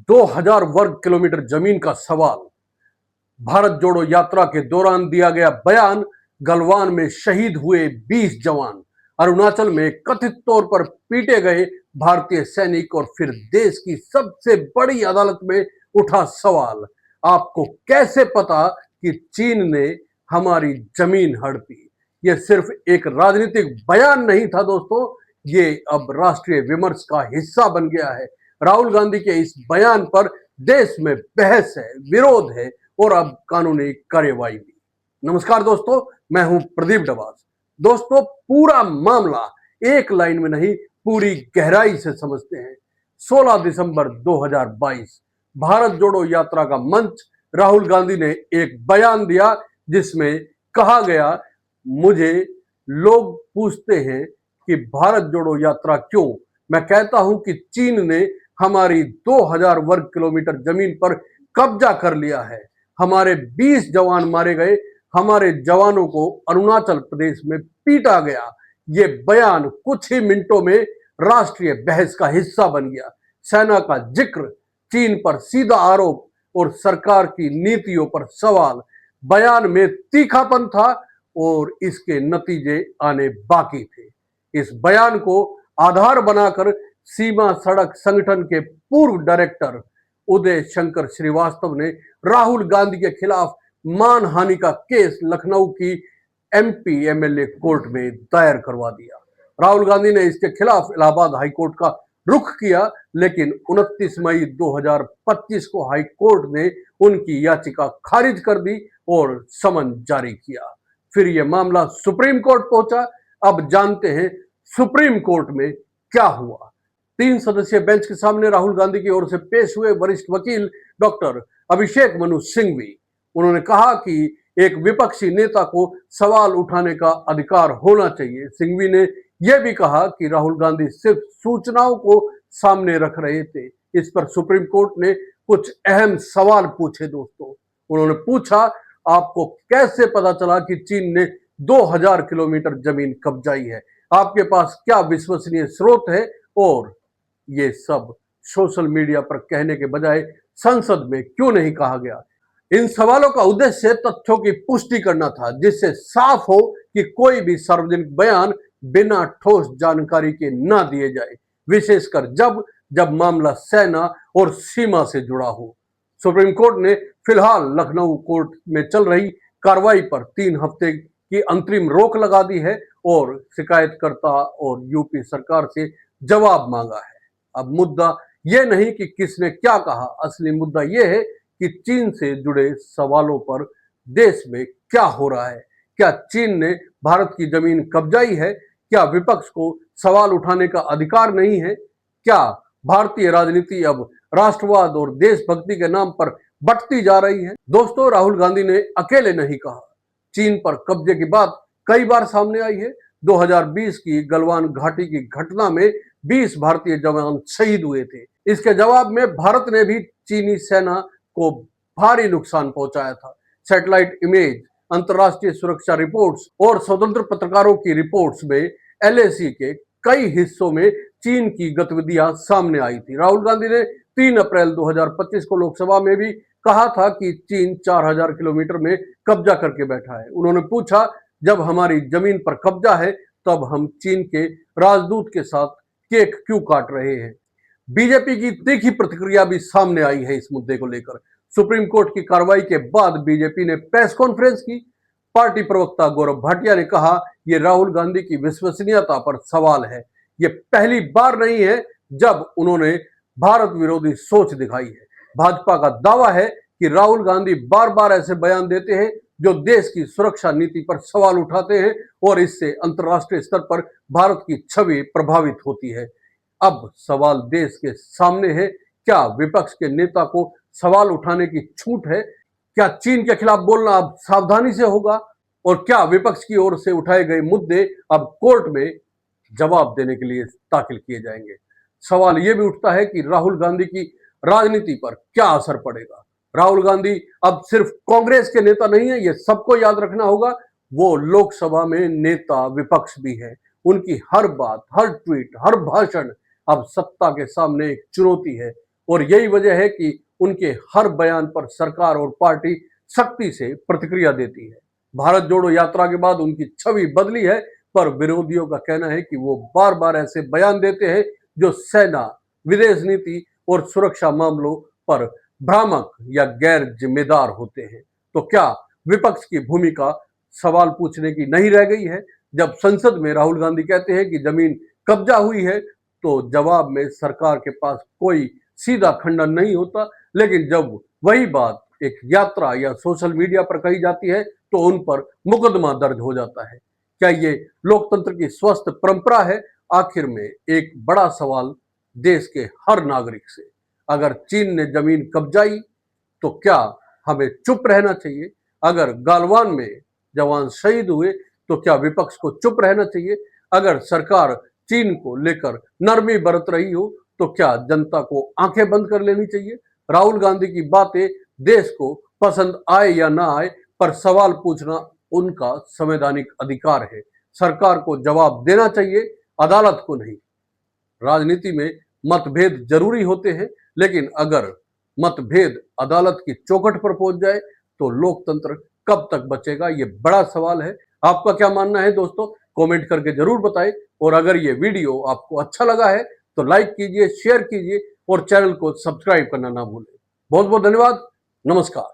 2000 वर्ग किलोमीटर जमीन का सवाल। भारत जोड़ो यात्रा के दौरान दिया गया बयान। गलवान में शहीद हुए 20 जवान। अरुणाचल में कथित तौर पर पीटे गए भारतीय सैनिक और फिर देश की सबसे बड़ी अदालत में उठा सवाल। आपको कैसे पता कि चीन ने हमारी जमीन हड़पी? यह सिर्फ एक राजनीतिक बयान नहीं था दोस्तों, ये अब राष्ट्रीय विमर्श का हिस्सा बन गया है। राहुल गांधी के इस बयान पर देश में बहस है, विरोध है और अब कानूनी कार्यवाही भी। नमस्कार दोस्तों, मैं हूं प्रदीप डबास। दोस्तों, पूरा मामला एक लाइन में नहीं, पूरी गहराई से समझते हैं। 16 दिसंबर 2022 भारत जोड़ो यात्रा का मंच। राहुल गांधी ने एक बयान दिया जिसमें कहा गया, मुझे लोग पूछते हैं कि भारत जोड़ो यात्रा क्यों? मैं कहता हूं कि चीन ने हमारी 2000 वर्ग किलोमीटर जमीन पर कब्जा कर लिया है। हमारे 20 जवान मारे गए। हमारे जवानों को अरुणाचल प्रदेश में पीटा गया। ये बयान कुछ ही मिनटों में राष्ट्रीय बहस का हिस्सा बन गया। सेना का जिक्र, चीन पर सीधा आरोप और सरकार की नीतियों पर सवाल। बयान में तीखापन था और इसके नतीजे आने बाकी थे। इस बयान को आधार बनाकर सीमा सड़क संगठन के पूर्व डायरेक्टर उदय शंकर श्रीवास्तव ने राहुल गांधी के खिलाफ मानहानि का केस लखनऊ की एमपी एमएलए कोर्ट में दायर करवा दिया। राहुल गांधी ने इसके खिलाफ इलाहाबाद हाईकोर्ट का रुख किया, लेकिन 29 मई 2025 को हाईकोर्ट ने उनकी याचिका खारिज कर दी और समन जारी किया। फिर यह मामला सुप्रीम कोर्ट पहुंचा। अब जानते हैं सुप्रीम कोर्ट में क्या हुआ। 3 सदस्यीय बेंच के सामने राहुल गांधी की ओर से पेश हुए वरिष्ठ वकील डॉक्टर अभिषेक मनु सिंघवी। उन्होंने कहा कि एक विपक्षी नेता को सवाल उठाने का अधिकार होना चाहिए। सिंघवी ने यह भी कहा कि राहुल गांधी सिर्फ सूचनाओं को सामने रख रहे थे। इस पर सुप्रीम कोर्ट ने कुछ अहम सवाल पूछे दोस्तों। उन्होंने पूछा, आपको कैसे पता चला कि चीन ने 2000 किलोमीटर जमीन कब्जाई है? आपके पास क्या विश्वसनीय स्रोत है? और ये सब सोशल मीडिया पर कहने के बजाय संसद में क्यों नहीं कहा गया? इन सवालों का उद्देश्य तथ्यों की पुष्टि करना था, जिससे साफ हो कि कोई भी सार्वजनिक बयान बिना ठोस जानकारी के ना दिए जाए, विशेषकर जब जब मामला सेना और सीमा से जुड़ा हो। सुप्रीम कोर्ट ने फिलहाल लखनऊ कोर्ट में चल रही कार्रवाई पर 3 हफ्ते की अंतरिम रोक लगा दी है और शिकायतकर्ता और यूपी सरकार से जवाब मांगा है। अब मुद्दा यह नहीं कि किसने क्या कहा, असली मुद्दा यह है कि चीन से जुड़े सवालों पर देश में क्या हो रहा है। क्या चीन ने भारत की जमीन कब्जाई है? क्या विपक्ष को सवाल उठाने का अधिकार नहीं है? क्या भारतीय राजनीति अब राष्ट्रवाद और देशभक्ति के नाम पर बंटती जा रही है? दोस्तों, राहुल गांधी ने अकेले नहीं कहा। चीन पर कब्जे की बात कई बार सामने आई है। 2020 की गलवान घाटी की घटना में 20 भारतीय जवान शहीद हुए थे। इसके जवाब में भारत ने भी चीनी सेना को भारी नुकसान पहुंचाया था। सैटेलाइट इमेज, अंतर्राष्ट्रीय सुरक्षा रिपोर्ट्स और स्वतंत्र पत्रकारों की रिपोर्ट्स में एलएसी के कई हिस्सों में चीन की गतिविधियां सामने आई थी। राहुल गांधी ने 3 अप्रैल 2025 को लोकसभा में भी कहा था कि चीन 4000 किलोमीटर में कब्जा करके बैठा है। उन्होंने पूछा, जब हमारी जमीन पर कब्जा है तब हम चीन के राजदूत के साथ केक क्यों काट रहे हैं? बीजेपी की तीखी प्रतिक्रिया भी सामने आई है इस मुद्दे को लेकर। सुप्रीम कोर्ट की कार्रवाई के बाद बीजेपी ने प्रेस कॉन्फ्रेंस की। पार्टी प्रवक्ता गौरव भाटिया ने कहा, यह राहुल गांधी की विश्वसनीयता पर सवाल है। यह पहली बार नहीं है जब उन्होंने भारत विरोधी सोच दिखाई है। भाजपा का दावा है कि राहुल गांधी बार बार ऐसे बयान देते हैं जो देश की सुरक्षा नीति पर सवाल उठाते हैं और इससे अंतर्राष्ट्रीय स्तर पर भारत की छवि प्रभावित होती है। अब सवाल देश के सामने है, क्या विपक्ष के नेता को सवाल उठाने की छूट है? क्या चीन के खिलाफ बोलना अब सावधानी से होगा? और क्या विपक्ष की ओर से उठाए गए मुद्दे अब कोर्ट में जवाब देने के लिए दाखिल किए जाएंगे? सवाल यह भी उठता है कि राहुल गांधी की राजनीति पर क्या असर पड़ेगा। राहुल गांधी अब सिर्फ कांग्रेस के नेता नहीं है, यह सबको याद रखना होगा। वो लोकसभा में नेता विपक्ष भी है। उनकी हर बात, हर ट्वीट, हर भाषण अब सत्ता के सामने एक चुनौती है। और यही वजह है कि उनके हर बयान पर सरकार और पार्टी सख्ती से प्रतिक्रिया देती है। भारत जोड़ो यात्रा के बाद उनकी छवि बदली है, पर विरोधियों का कहना है कि वो बार बार ऐसे बयान देते हैं जो सेना, विदेश नीति और सुरक्षा मामलों पर भ्रामक या गैर जिम्मेदार होते हैं। तो क्या विपक्ष की भूमिका सवाल पूछने की नहीं रह गई है? जब संसद में राहुल गांधी कहते हैं कि जमीन कब्जा हुई है, तो जवाब में सरकार के पास कोई सीधा खंडन नहीं होता। लेकिन जब वही बात एक यात्रा या सोशल मीडिया पर कही जाती है, तो उन पर मुकदमा दर्ज हो जाता है। क्या ये लोकतंत्र की स्वस्थ परंपरा है? आखिर में एक बड़ा सवाल देश के हर नागरिक से, अगर चीन ने जमीन कब्जाई तो क्या हमें चुप रहना चाहिए? अगर गालवान में जवान शहीद हुए तो क्या विपक्ष को चुप रहना चाहिए? अगर सरकार चीन को लेकर नरमी बरत रही हो तो क्या जनता को आंखें बंद कर लेनी चाहिए? राहुल गांधी की बातें देश को पसंद आए या ना आए, पर सवाल पूछना उनका संवैधानिक अधिकार है। सरकार को जवाब देना चाहिए, अदालत को नहीं। राजनीति में मतभेद जरूरी होते हैं, लेकिन अगर मतभेद अदालत की चौखट पर पहुंच जाए तो लोकतंत्र कब तक बचेगा? ये बड़ा सवाल है। आपका क्या मानना है दोस्तों? कमेंट करके जरूर बताएं। और अगर ये वीडियो आपको अच्छा लगा है तो लाइक कीजिए, शेयर कीजिए और चैनल को सब्सक्राइब करना ना भूलें। बहुत बहुत धन्यवाद। नमस्कार।